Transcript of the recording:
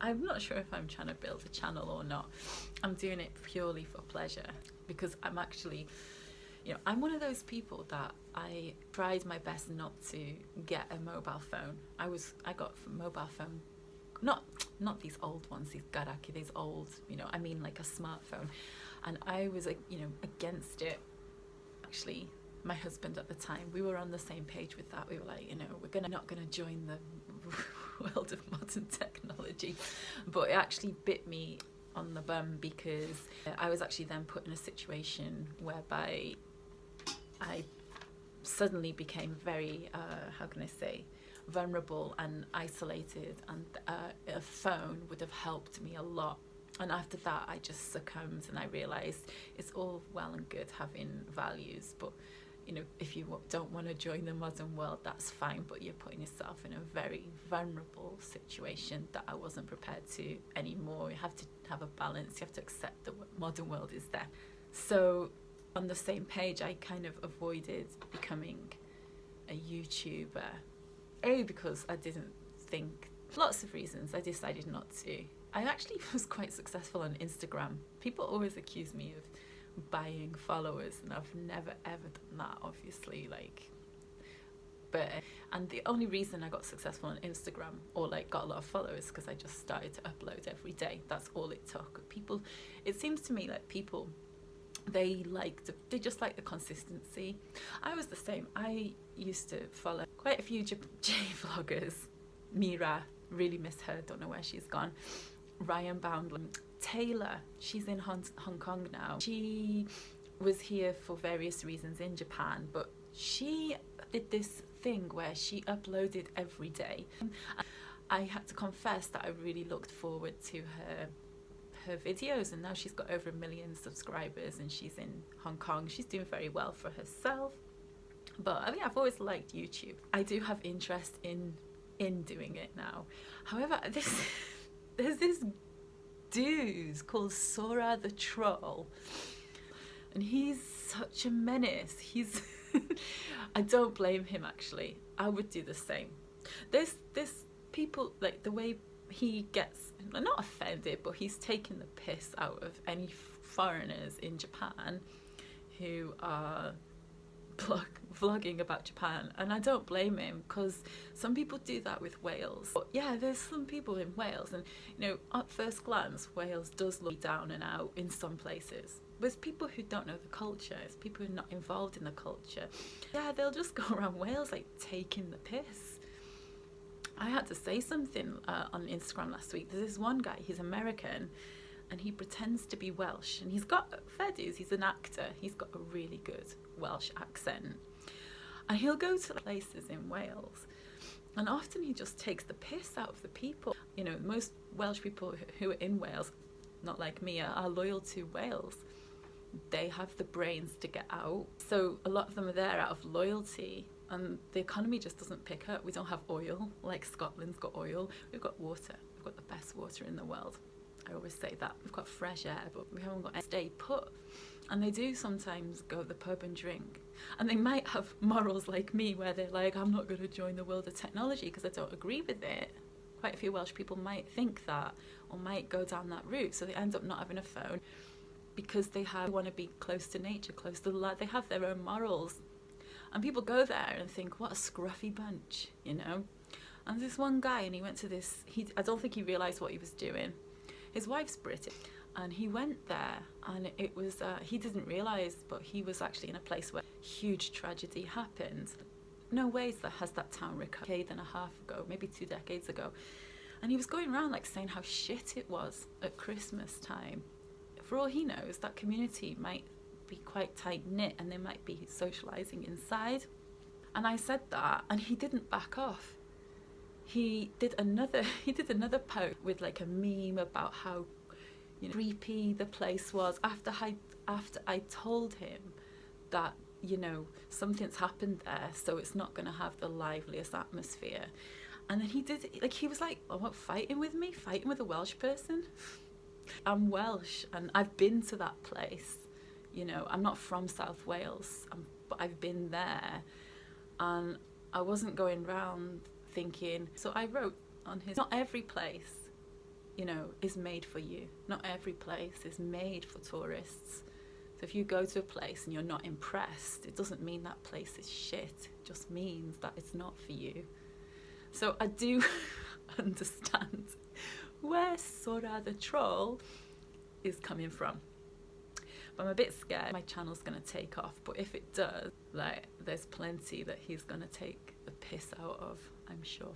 I'm not sure if I'm trying to build a channel or not. I'm doing it purely for pleasure, because I'm actually, I'm one of those people that I tried my best not to get a mobile phone. I got a mobile phone, not these old ones, these garaki, these old, I mean like a smartphone. And I was against it. Actually, my husband at the time, we were on the same page with that. We were like, we're not gonna join the world of modern technology. But it actually bit me on the bum, because I was actually then put in a situation whereby I suddenly became very, vulnerable and isolated, and a phone would have helped me a lot. And after that, I just succumbed, and I realised it's all well and good having values, but if you don't want to join the modern world, that's fine, but you're putting yourself in a very vulnerable situation that I wasn't prepared to anymore. You have to have a balance. You have to accept that the modern world is there. So on the same page, I kind of avoided becoming a YouTuber, because I didn't think, lots of reasons, I decided not to. I actually was quite successful on Instagram. People always accuse me of buying followers, and I've never ever done that, obviously, and the only reason I got successful on Instagram, or got a lot of followers, because I just started to upload every day. That's all it took. People, it seems to me like people, they just like the consistency. I was the same. I used to follow quite a few J vloggers. Mira, really miss her, don't know where she's gone. Ryan Boundlin, Taylor, she's in Hong Kong now. She was here for various reasons in Japan, but she did this thing where she uploaded every day. I had to confess that I really looked forward to her videos, and now she's got over 1 million subscribers, and she's in Hong Kong. She's doing very well for herself. But I mean, I've always liked YouTube. I do have interest in doing it now. However, there's this dude called Sora the Troll, and he's such a menace. I don't blame him, actually. I would do the same. There's people, the way he gets, not offended, but he's taking the piss out of any foreigners in Japan who are vlogging about Japan, and I don't blame him, because some people do that with Wales. But yeah, there's some people in Wales, and at first glance Wales does look down and out in some places. There's people who don't know the culture, it's people who are not involved in the culture. Yeah, they'll just go around Wales taking the piss. I had to say something on Instagram last week. There's this one guy, he's American, and he pretends to be Welsh, and he's got fair dues, he's an actor, he's got a really good Welsh accent, and he'll go to places in Wales, and often he just takes the piss out of the people. Most Welsh people who are in Wales, not like me, are loyal to Wales. They have the brains to get out, so a lot of them are there out of loyalty, and the economy just doesn't pick up. We don't have oil like Scotland's got oil. We've got water. We've got the best water in the world. I always say that. We've got fresh air, but we haven't got any. Stay put. And they do sometimes go to the pub and drink. And they might have morals like me, where they're like, I'm not going to join the world of technology because I don't agree with it. Quite a few Welsh people might think that, or might go down that route. So they end up not having a phone because they want to be close to nature, close to the light. They have their own morals. And people go there and think, what a scruffy bunch, And this one guy, and he went to this, I don't think he realised what he was doing. His wife's British, and he went there, and it was, he didn't realise, but he was actually in a place where huge tragedy happened. No ways that has that town recovered. A decade and a half ago, maybe 2 decades ago. And he was going around saying how shit it was at Christmas time. For all he knows, that community might be quite tight-knit, and they might be socialising inside. And I said that, and he didn't back off. He did another post with a meme about how creepy the place was after I told him that something's happened there, so it's not going to have the liveliest atmosphere. And then he did, he was like, oh, what, fighting with me? Fighting with a Welsh person? I'm Welsh, and I've been to that place. I'm not from South Wales, but I've been there, and I wasn't going round thinking. So I wrote on his, not every place you know, is made for you. Not every place is made for tourists. So if you go to a place and you're not impressed, it doesn't mean that place is shit. It just means that it's not for you. So I do understand where Sora the troll is coming from. But I'm a bit scared my channel's going to take off. But if it does, like, there's plenty that he's going to take the piss out of, I'm sure.